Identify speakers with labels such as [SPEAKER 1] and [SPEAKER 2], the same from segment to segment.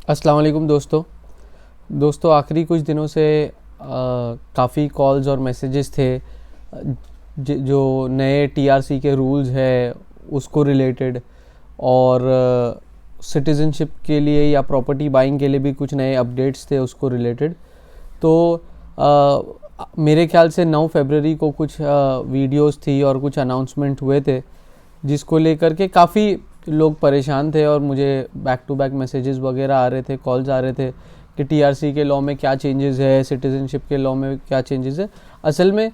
[SPEAKER 1] अस्सलाम वालेकुम दोस्तों आखिरी कुछ दिनों से काफ़ी कॉल्स और मैसेजेस थे जो नए टीआरसी के रूल्स है उसको रिलेटेड और सिटीज़नशिप के लिए या प्रॉपर्टी बाइंग के लिए भी कुछ नए अपडेट्स थे उसको रिलेटेड। तो मेरे ख्याल से 9 फरवरी को कुछ वीडियोस थी और कुछ अनाउंसमेंट हुए थे जिसको लेकर के काफ़ी लोग परेशान थे और मुझे बैक टू बैक मैसेजेस वगैरह आ रहे थे, कॉल्स आ रहे थे कि टीआरसी के लॉ में क्या चेंजेस है, सिटीज़नशिप के लॉ में क्या चेंजेस है। असल में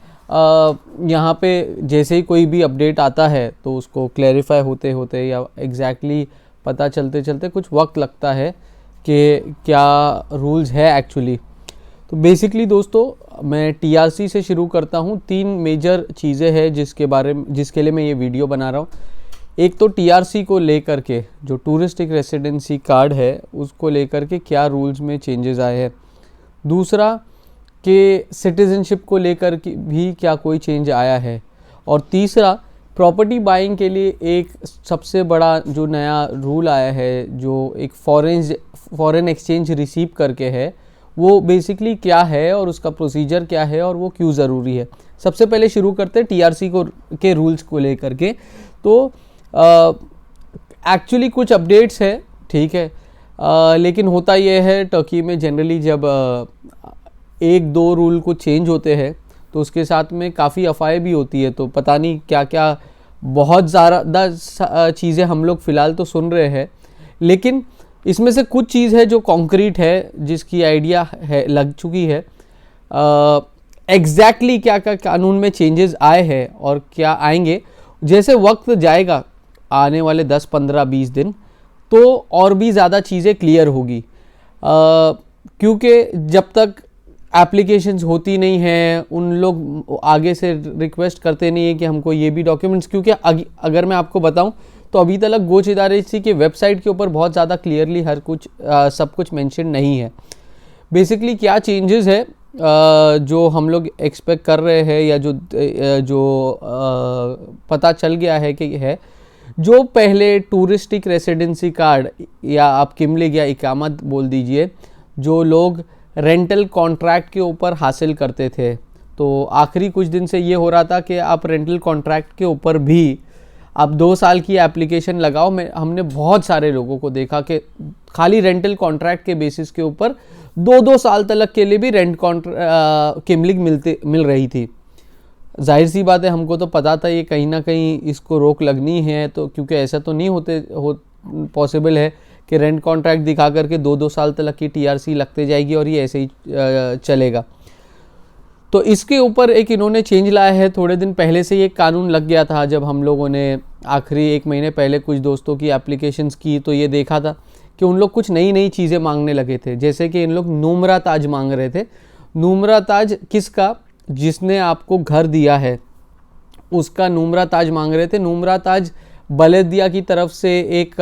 [SPEAKER 1] यहाँ पे जैसे ही कोई भी अपडेट आता है तो उसको क्लैरिफाई होते होते या एग्जैक्टली पता चलते चलते कुछ वक्त लगता है कि क्या रूल्स है एक्चुअली। तो बेसिकली दोस्तों मैं टीआरसी से शुरू करता हूँ। 3 मेजर चीज़ें हैं जिसके लिए मैं ये वीडियो बना रहा हूँ। एक तो टीआरसी को लेकर के जो टूरिस्टिक रेसिडेंसी कार्ड है उसको लेकर के क्या रूल्स में चेंजेस आए हैं। दूसरा कि सिटीज़नशिप को लेकर के भी क्या कोई चेंज आया है। और तीसरा प्रॉपर्टी बाइंग के लिए एक सबसे बड़ा जो नया रूल आया है जो एक फॉरेन एक्सचेंज रिसीव करके है वो बेसिकली क्या है और उसका प्रोसीजर क्या है और वो क्यों ज़रूरी है। सबसे पहले शुरू करते हैं टीआरसी के रूल्स को लेकर के। तो एक्चुअली कुछ अपडेट्स है, ठीक है, लेकिन होता यह है टर्की में जनरली जब 1-2 रूल को चेंज होते हैं तो उसके साथ में काफ़ी अफवाहें भी होती है। तो पता नहीं क्या क्या बहुत ज़्यादा चीज़ें हम लोग फ़िलहाल तो सुन रहे हैं, लेकिन इसमें से कुछ चीज़ है जो कॉन्क्रीट है जिसकी आइडिया है लग चुकी है। एग्जैक्टली क्या क्या कानून में चेंजेस आए हैं और क्या आएंगे, जैसे वक्त जाएगा आने वाले 10, 15, 20 दिन तो और भी ज़्यादा चीज़ें क्लियर होगी। क्योंकि जब तक एप्लीकेशंस होती नहीं हैं उन लोग आगे से रिक्वेस्ट करते नहीं है कि हमको ये भी डॉक्यूमेंट्स, क्योंकि अगर मैं आपको बताऊं तो अभी तक गोच इदारे की वेबसाइट के ऊपर बहुत ज़्यादा क्लियरली हर कुछ सब कुछ मेंशन नहीं है। बेसिकली क्या चेंजेस है जो हम लोग एक्सपेक्ट कर रहे हैं या जो पता चल गया है कि है, जो पहले टूरिस्टिक रेसिडेंसी कार्ड या आप किमलिग या इकामत बोल दीजिए जो लोग रेंटल कॉन्ट्रैक्ट के ऊपर हासिल करते थे, तो आखिरी कुछ दिन से ये हो रहा था कि आप रेंटल कॉन्ट्रैक्ट के ऊपर भी आप 2 साल की एप्लीकेशन लगाओ। हमने बहुत सारे लोगों को देखा कि खाली रेंटल कॉन्ट्रैक्ट के बेसिस के ऊपर 2-2 साल तक के लिए भी किमलिग मिल रही थी। जाहिर सी बात है हमको तो पता था ये कहीं ना कहीं इसको रोक लगनी है, तो क्योंकि ऐसा तो नहीं पॉसिबल है कि रेंट कॉन्ट्रैक्ट दिखा करके 2-2 साल तक की टीआरसी लगते जाएगी और ये ऐसे ही चलेगा। तो इसके ऊपर एक इन्होंने चेंज लाया है। थोड़े दिन पहले से ये कानून लग गया था जब हम लोगों ने आखिरी 1 महीने पहले कुछ दोस्तों की एप्लीकेशंस की तो ये देखा था कि उन लोग कुछ नई चीज़ें मांगने लगे थे। जैसे कि इन लोग नुमरा ताज मांग रहे थे। नुमरा ताज किसका? जिसने आपको घर दिया है उसका नुमरा ताज मांग रहे थे। नुमरा ताज बलदिया की तरफ से एक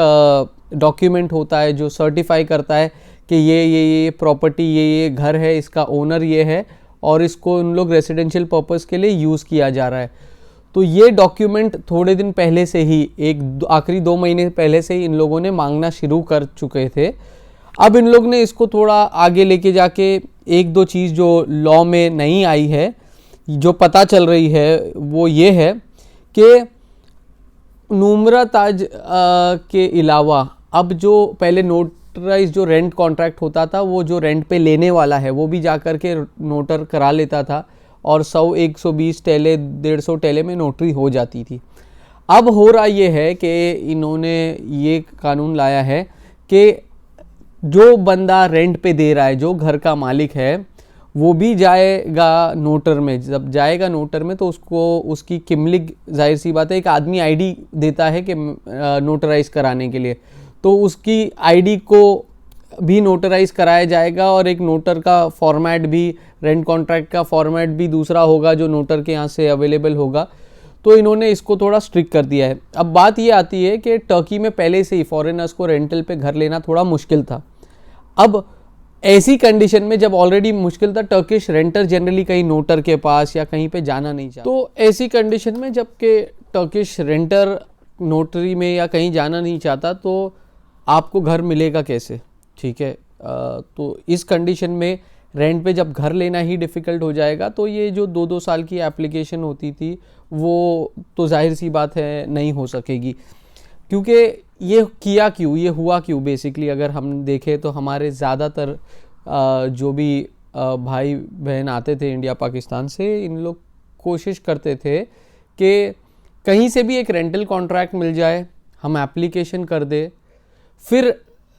[SPEAKER 1] डॉक्यूमेंट होता है जो सर्टिफाई करता है कि ये प्रॉपर्टी ये घर है, इसका ओनर ये है और इसको उन लोग रेसिडेंशियल पर्पस के लिए यूज़ किया जा रहा है। तो ये डॉक्यूमेंट थोड़े दिन पहले से ही आखिरी 2 महीने पहले से ही इन लोगों ने मांगना शुरू कर चुके थे। अब इन लोग ने इसको थोड़ा आगे लेके जाके 1-2 चीज़ जो लॉ में नहीं आई है जो पता चल रही है वो ये है कि नुमरा ताज के अलावा अब जो पहले नोटराइज जो रेंट कॉन्ट्रैक्ट होता था वो जो रेंट पे लेने वाला है वो भी जाकर के नोटर करा लेता था और 100-120 टेले 150 टेले में नोटरी हो जाती थी। अब हो रहा ये है कि इन्होंने ये कानून लाया है कि जो बंदा रेंट पे दे रहा है, जो घर का मालिक है, वो भी जाएगा नोटर में। जब जाएगा नोटर में तो उसको उसकी किमलिग, जाहिर सी बात है एक आदमी आईडी देता है कि नोटराइज कराने के लिए, तो उसकी आईडी को भी नोटराइज कराया जाएगा और एक नोटर का फॉर्मेट भी, रेंट कॉन्ट्रैक्ट का फॉर्मेट भी दूसरा होगा जो नोटर के यहाँ से अवेलेबल होगा। तो इन्होंने इसको थोड़ा स्ट्रिक्ट कर दिया है। अब बात ये आती है कि टर्की में पहले से ही फॉरेनर्स को रेंटल पे घर लेना थोड़ा मुश्किल था। अब ऐसी कंडीशन में जब ऑलरेडी मुश्किल था, टर्किश रेंटर जनरली कहीं नोटर के पास या कहीं पे जाना नहीं चाहता, तो ऐसी कंडीशन में जबकि टर्किश रेंटर नोटरी में या कहीं जाना नहीं चाहता तो आपको घर मिलेगा कैसे? ठीक है। तो इस कंडीशन में रेंट पे जब घर लेना ही डिफ़िकल्ट हो जाएगा तो ये जो 2-2 साल की एप्लीकेशन होती थी वो तो जाहिर सी बात है नहीं हो सकेगी। क्योंकि ये हुआ क्यों बेसिकली अगर हम देखें तो हमारे ज़्यादातर जो भी भाई बहन आते थे इंडिया पाकिस्तान से, इन लोग कोशिश करते थे कि कहीं से भी एक रेंटल कॉन्ट्रैक्ट मिल जाए, हम एप्लीकेशन कर दे, फिर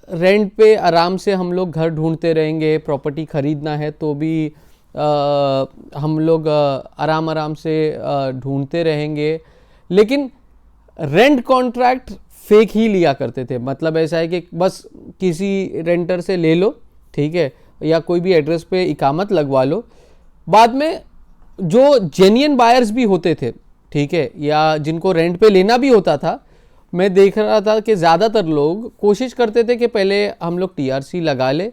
[SPEAKER 1] रेंट पे आराम से हम लोग घर ढूंढते रहेंगे। प्रॉपर्टी ख़रीदना है तो भी हम लोग आराम से ढूंढते रहेंगे। लेकिन रेंट कॉन्ट्रैक्ट फेक ही लिया करते थे। मतलब ऐसा है कि बस किसी रेंटर से ले लो, ठीक है, या कोई भी एड्रेस पे इकामत लगवा लो। बाद में जो जेन्युइन बायर्स भी होते थे, ठीक है, या जिनको रेंट पे लेना भी होता था, मैं देख रहा था कि ज़्यादातर लोग कोशिश करते थे कि पहले हम लोग टीआरसी लगा ले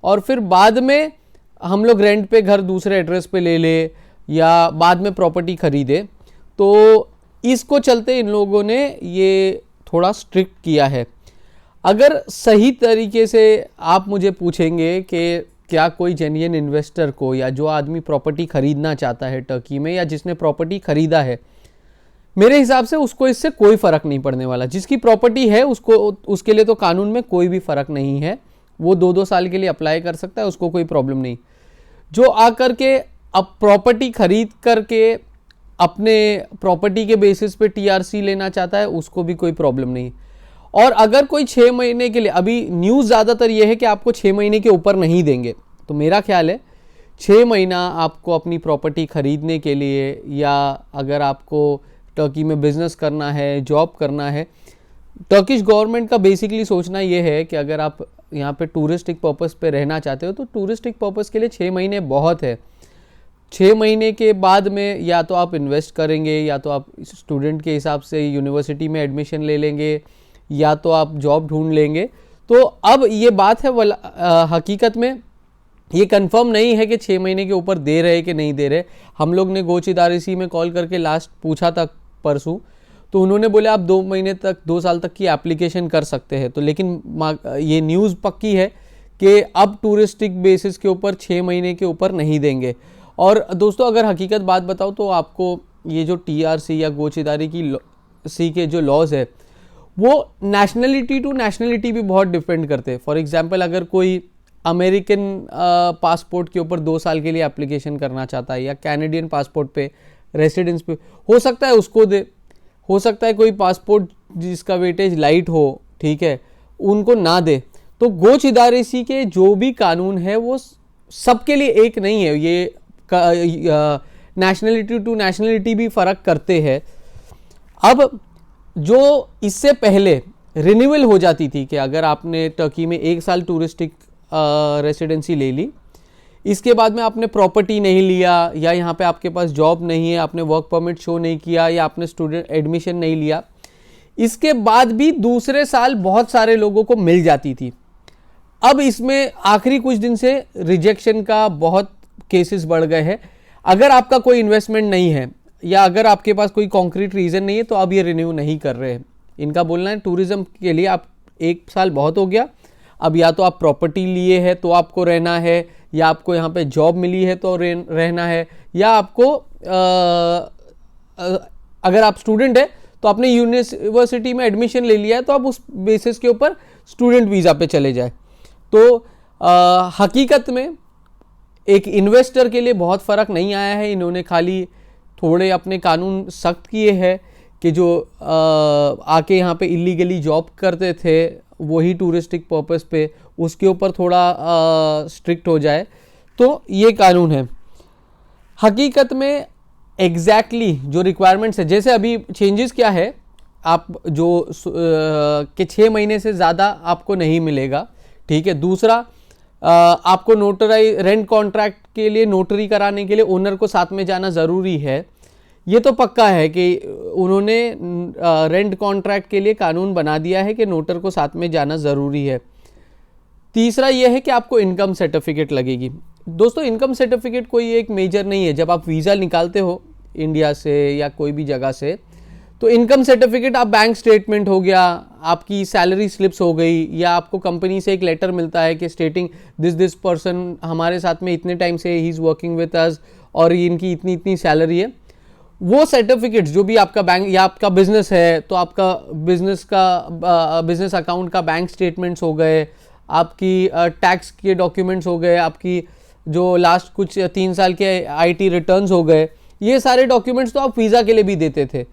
[SPEAKER 1] और फिर बाद में हम लोग रेंट पे घर दूसरे एड्रेस पे ले ले या बाद में प्रॉपर्टी ख़रीदे। तो इसको चलते इन लोगों ने ये थोड़ा स्ट्रिक्ट किया है। अगर सही तरीके से आप मुझे पूछेंगे कि क्या कोई जेन्युइन इन्वेस्टर को या जो आदमी प्रॉपर्टी ख़रीदना चाहता है टर्की में या जिसने प्रॉपर्टी ख़रीदा है, मेरे हिसाब से उसको इससे कोई फ़र्क नहीं पड़ने वाला। जिसकी प्रॉपर्टी है उसको, उसके लिए तो कानून में कोई भी फ़र्क नहीं है, वो 2-2 साल के लिए अप्लाई कर सकता है, उसको कोई प्रॉब्लम नहीं। जो आकर के अब प्रॉपर्टी खरीद करके अपने प्रॉपर्टी के बेसिस पे टीआरसी लेना चाहता है, उसको भी कोई प्रॉब्लम नहीं। और अगर कोई 6 महीने के लिए, अभी न्यूज़ ज़्यादातर ये है कि आपको 6 महीने के ऊपर नहीं देंगे, तो मेरा ख्याल है 6 महीना आपको अपनी प्रॉपर्टी ख़रीदने के लिए, या अगर आपको टर्की में बिज़नेस करना है, जॉब करना है, टर्किश गवर्नमेंट का बेसिकली सोचना ये है कि अगर आप यहाँ पे टूरिस्टिक पर्पस पे रहना चाहते हो तो टूरिस्टिक पर्पस के लिए 6 महीने बहुत है। 6 महीने के बाद में या तो आप इन्वेस्ट करेंगे, या तो आप स्टूडेंट के हिसाब से यूनिवर्सिटी में एडमिशन ले लेंगे, या तो आप जॉब ढूंढ लेंगे। तो अब ये बात है हकीकत में ये कंफर्म नहीं है कि 6 महीने के ऊपर दे रहे कि नहीं दे रहे। हम लोग ने गोच इदारसी में कॉल करके लास्ट पूछा था परसों, तो उन्होंने बोले आप 2 महीने तक, 2 साल तक की एप्लीकेशन कर सकते हैं। तो लेकिन ये न्यूज़ पक्की है कि अब टूरिस्टिक बेसिस के ऊपर 6 महीने के ऊपर नहीं देंगे। और दोस्तों अगर हकीकत बात बताओ तो आपको ये जो टीआरसी या गोचेदारी की सी के जो लॉज है वो नेशनलिटी टू नेशनलिटी भी बहुत डिपेंड करते हैं। फॉर एग्जांपल अगर कोई अमेरिकन पासपोर्ट के ऊपर 2 साल के लिए एप्लीकेशन करना चाहता है, या कैनेडियन पासपोर्ट पे रेसिडेंस पे, हो सकता है उसको दे, हो सकता है कोई पासपोर्ट जिसका वेटेज लाइट हो, ठीक है, उनको ना दे। तो गोच इदारेसी के जो भी कानून है वो सबके लिए एक नहीं है, ये नेशनलिटी टू नेशनलिटी भी फ़र्क करते हैं। अब जो इससे पहले रिन्यूअल हो जाती थी कि अगर आपने टर्की में 1 साल टूरिस्टिक रेसिडेंसी ले ली, इसके बाद में आपने प्रॉपर्टी नहीं लिया, या यहाँ पे आपके पास जॉब नहीं है, आपने वर्क परमिट शो नहीं किया, या आपने स्टूडेंट एडमिशन नहीं लिया, इसके बाद भी दूसरे साल बहुत सारे लोगों को मिल जाती थी। अब इसमें आखिरी कुछ दिन से रिजेक्शन का बहुत केसेस बढ़ गए हैं। अगर आपका कोई इन्वेस्टमेंट नहीं है, या अगर आपके पास कोई कॉन्क्रीट रीज़न नहीं है, तो अब ये रिन्यू नहीं कर रहे हैं। इनका बोलना है टूरिज़्म के लिए आप 1 साल बहुत हो गया, अब या तो आप प्रॉपर्टी लिए है तो आपको रहना है, या आपको यहाँ पे जॉब मिली है तो रहना है, या आपको अगर आप स्टूडेंट है तो आपने यूनिवर्सिटी में एडमिशन ले लिया है तो आप उस बेसिस के ऊपर स्टूडेंट वीज़ा पे चले जाए। तो हकीकत में एक इन्वेस्टर के लिए बहुत फ़र्क नहीं आया है। इन्होंने खाली थोड़े अपने कानून सख्त किए हैं कि जो आके यहाँ पे इलीगली जॉब करते थे वही टूरिस्टिक पर्पस पे, उसके ऊपर थोड़ा स्ट्रिक्ट हो जाए, तो ये कानून है। हकीकत में एग्जैक्टली जो रिक्वायरमेंट्स है, जैसे अभी चेंजेस क्या है, आप जो कि 6 महीने से ज़्यादा आपको नहीं मिलेगा, ठीक है। दूसरा, आपको नोटराई रेंट कॉन्ट्रैक्ट के लिए नोटरी कराने के लिए ओनर को साथ में जाना ज़रूरी है। ये तो पक्का है कि उन्होंने रेंट कॉन्ट्रैक्ट के लिए कानून बना दिया है कि नोटर को साथ में जाना ज़रूरी है। तीसरा यह है कि आपको इनकम सर्टिफिकेट लगेगी। दोस्तों इनकम सर्टिफिकेट कोई एक मेजर नहीं है। जब आप वीज़ा निकालते हो इंडिया से या कोई भी जगह से, तो इनकम सर्टिफिकेट आप बैंक स्टेटमेंट हो गया, आपकी सैलरी स्लिप्स हो गई, या आपको कंपनी से एक लेटर मिलता है कि स्टेटिंग दिस पर्सन हमारे साथ में इतने टाइम से he is working with us और इनकी इतनी इतनी सैलरी है, वो सर्टिफिकेट्स जो भी आपका बैंक या आपका बिजनेस है तो आपका बिजनेस अकाउंट का बैंक स्टेटमेंट्स हो गए, आपकी टैक्स के डॉक्यूमेंट्स हो गए, आपकी जो लास्ट कुछ 3 साल के आईटी रिटर्न्स हो गए, ये सारे डॉक्यूमेंट्स तो आप वीज़ा के लिए भी देते थे।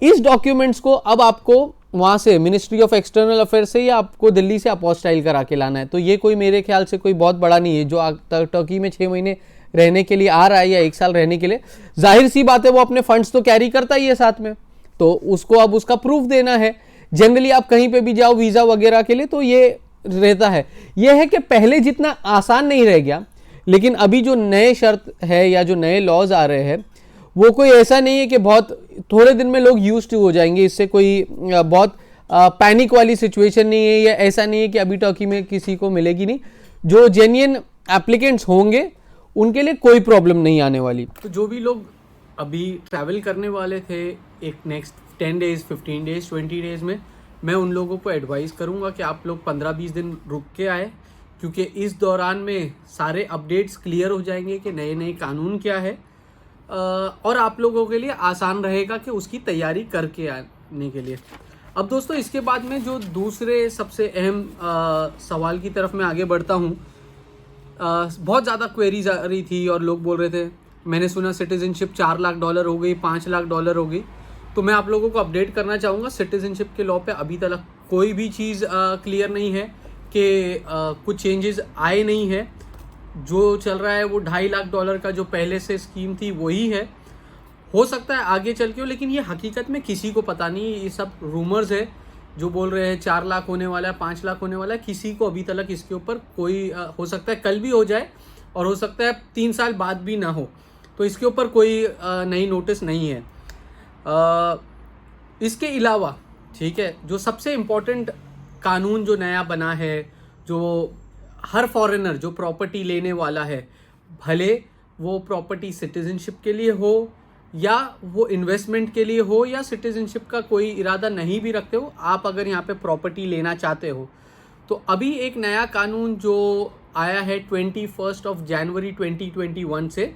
[SPEAKER 1] इस डॉक्यूमेंट्स को अब आपको वहाँ से मिनिस्ट्री ऑफ एक्सटर्नल अफेयर्स से या आपको दिल्ली से अपोस्टाइल करा के लाना है। तो ये कोई मेरे ख्याल से कोई बहुत बड़ा नहीं है। जो टर्की में 6 महीने रहने के लिए आ रहा है या 1 साल रहने के लिए, जाहिर सी बात है वो अपने फंड्स तो कैरी करता ही है साथ में, तो उसको अब उसका प्रूफ देना है। जनरली आप कहीं पे भी जाओ वीज़ा वगैरह के लिए तो ये रहता है। यह है कि पहले जितना आसान नहीं रह गया, लेकिन अभी जो नए शर्त है या जो नए लॉज आ रहे हैं वो कोई ऐसा नहीं है कि बहुत थोड़े दिन में लोग यूज्ड टू हो जाएंगे। इससे कोई बहुत पैनिक वाली सिचुएशन नहीं है, या ऐसा नहीं है कि अभी टर्की में किसी को मिलेगी नहीं। जो जेन्युइन एप्लीकेंट्स होंगे उनके लिए कोई प्रॉब्लम नहीं आने वाली। तो जो भी लोग अभी ट्रैवल करने वाले थे एक नेक्स्ट 10 डेज 15 डेज 20 डेज में, मैं उन लोगों को एडवाइस करूंगा कि आप लोग 15-20 दिन रुक के आए, क्योंकि इस दौरान में सारे अपडेट्स क्लियर हो जाएंगे कि नए नए कानून क्या है, और आप लोगों के लिए आसान रहेगा कि उसकी तैयारी करके आने के लिए। अब दोस्तों इसके बाद में जो दूसरे सबसे अहम सवाल की तरफ मैं आगे बढ़ता हूँ। बहुत ज़्यादा क्वेरीज आ रही थी और लोग बोल रहे थे, मैंने सुना सिटीजनशिप $4 लाख हो गई, $5 लाख हो गई। तो मैं आप लोगों को अपडेट करना चाहूँगा, सिटीजनशिप के लॉ पे अभी तक कोई भी चीज़ क्लियर नहीं है कि कुछ चेंजेस आए नहीं है। जो चल रहा है वो $2.5 लाख का जो पहले से स्कीम थी वही है। हो सकता है आगे चल के हो, लेकिन ये हकीकत में किसी को पता नहीं। ये सब रूमर्स है, जो बोल रहे हैं 4 लाख होने वाला है, 5 लाख होने वाला है। किसी को अभी तक इसके ऊपर कोई हो सकता है कल भी हो जाए और हो सकता है 3 साल बाद भी ना हो, तो इसके ऊपर कोई नई नोटिस नहीं है। इसके अलावा ठीक है, जो सबसे इम्पोर्टेंट कानून जो नया बना है, जो हर फॉरेनर जो प्रॉपर्टी लेने वाला है, भले वो प्रॉपर्टी सिटीजनशिप के लिए हो या वो इन्वेस्टमेंट के लिए हो या सिटीजनशिप का कोई इरादा नहीं भी रखते हो, आप अगर यहाँ पे प्रॉपर्टी लेना चाहते हो तो अभी एक नया कानून जो आया है 21 जनवरी 2021 से,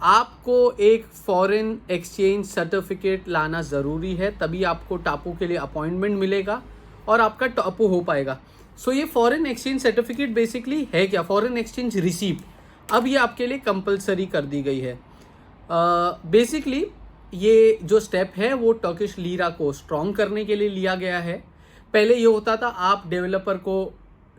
[SPEAKER 1] आपको एक फॉरेन एक्सचेंज सर्टिफिकेट लाना ज़रूरी है, तभी आपको टापू के लिए अपॉइंटमेंट मिलेगा और आपका टापू हो पाएगा। सो ये फॉरेन एक्सचेंज सर्टिफिकेट बेसिकली है क्या? फॉरेन एक्सचेंज रिसीप्ट अब ये आपके लिए कंपलसरी कर दी गई है। बेसिकली ये जो स्टेप है वो टर्किश लीरा को स्ट्रॉन्ग करने के लिए लिया गया है। पहले ये होता था आप डेवलपर को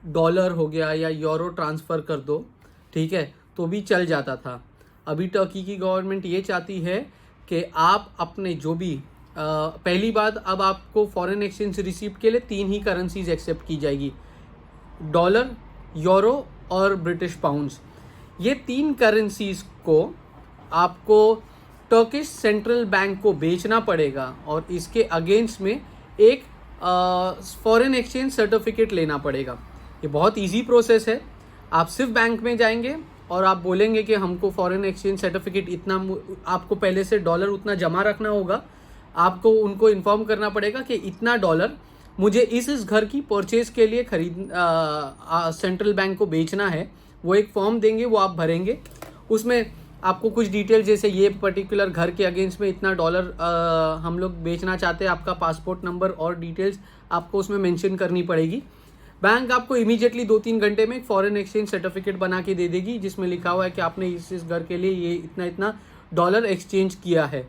[SPEAKER 1] डॉलर हो गया या यूरो ट्रांसफ़र कर दो, ठीक है, तो भी चल जाता था। अभी टर्की की गवर्नमेंट ये चाहती है कि आप अपने जो भी पहली बात, अब आपको फॉरेन एक्सचेंज रिसीप्ट के लिए 3 ही करेंसीज एक्सेप्ट की जाएगी, डॉलर, यूरो और ब्रिटिश पाउंड्स। ये 3 करेंसीज को आपको टर्किश सेंट्रल बैंक को बेचना पड़ेगा और इसके अगेंस्ट में एक फॉरेन एक्सचेंज सर्टिफिकेट लेना पड़ेगा। ये बहुत इजी प्रोसेस है। आप सिर्फ बैंक में जाएंगे और आप बोलेंगे कि हमको फॉरेन एक्सचेंज सर्टिफिकेट इतना, आपको पहले से डॉलर उतना जमा रखना होगा। आपको उनको इन्फॉर्म करना पड़ेगा कि इतना डॉलर मुझे इस घर की परचेज के लिए सेंट्रल बैंक को बेचना है। वो एक फॉर्म देंगे, वो आप भरेंगे, उसमें आपको कुछ डिटेल जैसे ये पर्टिकुलर घर के अगेंस्ट में इतना डॉलर हम लोग बेचना चाहते हैं, आपका पासपोर्ट नंबर और डिटेल्स आपको उसमें मेंशन करनी पड़ेगी। बैंक आपको इमीडिएटली 2-3 घंटे में एक फॉरेन एक्सचेंज सर्टिफिकेट बना के दे देगी जिसमें लिखा हुआ है कि आपने इस घर के लिए ये इतना इतना डॉलर एक्सचेंज किया है।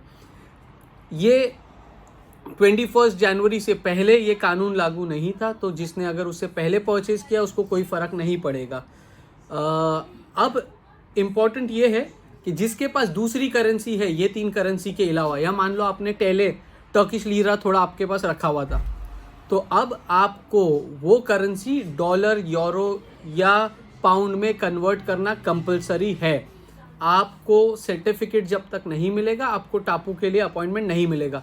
[SPEAKER 1] ये 21 जनवरी से पहले ये कानून लागू नहीं था, तो जिसने अगर उससे पहले परचेज किया उसको कोई फ़र्क नहीं पड़ेगा। अब इम्पॉर्टेंट ये है कि जिसके पास दूसरी करेंसी है ये 3 करेंसी के अलावा, या मान लो आपने पहले टर्किश लीरा थोड़ा आपके पास रखा हुआ था, तो अब आपको वो करेंसी डॉलर, यूरो या पाउंड में कन्वर्ट करना कंपलसरी है। आपको सर्टिफिकेट जब तक नहीं मिलेगा, आपको टापू के लिए अपॉइंटमेंट नहीं मिलेगा।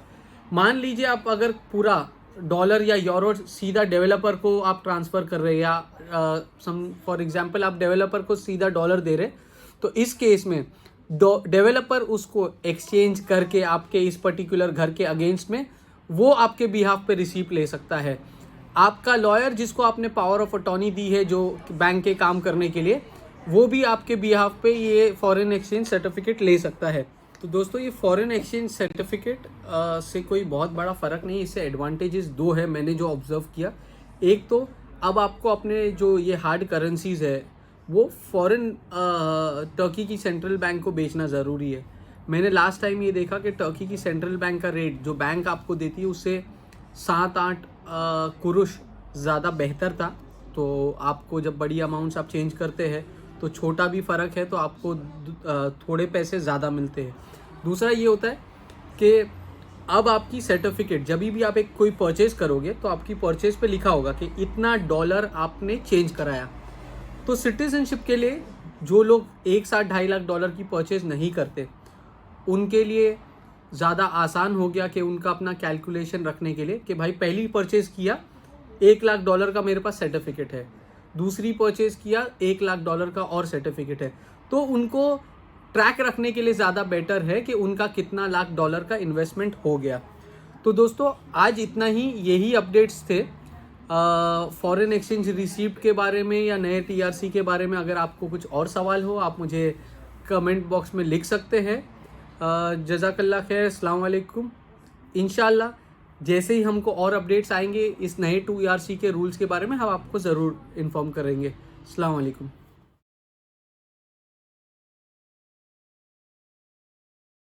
[SPEAKER 1] मान लीजिए आप अगर पूरा डॉलर या यूरो सीधा डेवलपर को आप ट्रांसफ़र कर रहे हैं, या फॉर एग्जांपल आप डेवलपर को सीधा डॉलर दे रहे, तो इस केस में डेवलपर उसको एक्सचेंज करके आपके इस पर्टिकुलर घर के अगेंस्ट में वो आपके बिहाफ पे रिसीप्ट ले सकता है। आपका लॉयर जिसको आपने पावर ऑफ अटॉर्नी दी है जो बैंक के काम करने के लिए, वो भी आपके बिहाफ पे ये फॉरेन एक्सचेंज सर्टिफिकेट ले सकता है। तो दोस्तों ये फॉरेन एक्सचेंज सर्टिफिकेट से कोई बहुत बड़ा फ़र्क नहीं, इससे एडवांटेजेस दो है मैंने जो ऑब्जर्व किया। एक तो अब आपको अपने जो ये हार्ड करेंसीज है वो फॉरेन टर्की की सेंट्रल बैंक को बेचना ज़रूरी है। मैंने लास्ट टाइम ये देखा कि टर्की की सेंट्रल बैंक का रेट जो बैंक आपको देती है उससे 7-8 कुरुश ज़्यादा बेहतर था। तो आपको जब बड़ी अमाउंट्स आप चेंज करते हैं तो छोटा भी फ़र्क है तो आपको थोड़े पैसे ज़्यादा मिलते हैं। दूसरा ये होता है कि अब आपकी सर्टिफिकेट जब भी आप एक कोई परचेज़ करोगे तो आपकी परचेज़ पे लिखा होगा कि इतना डॉलर आपने चेंज कराया। तो सिटीजनशिप के लिए जो लोग एक साथ $2.5 लाख की परचेज़ नहीं करते उनके लिए ज़्यादा आसान हो गया कि उनका अपना कैलकुलेशन रखने के लिए कि भाई पहली परचेज़ किया $1 लाख का मेरे पास सर्टिफिकेट है, दूसरी परचेज़ किया $1 लाख का और सर्टिफिकेट है। तो उनको ट्रैक रखने के लिए ज़्यादा बेटर है कि उनका कितना $1 लाख का इन्वेस्टमेंट हो गया। तो दोस्तों आज इतना ही, यही अपडेट्स थे फॉरेन एक्सचेंज रिसीप्ट के बारे में या नए TRC के बारे में। अगर आपको कुछ और सवाल हो आप मुझे कमेंट बॉक्स में लिख सकते हैं। जज़ाकल्लाह खैर, अस्सलाम वालेकुम। इंशाल्लाह जैसे ही हमको और अपडेट्स आएंगे इस नए 2ERC के रूल्स के बारे में हम आपको ज़रूर इन्फॉर्म करेंगे। अस्सलाम वालेकुम।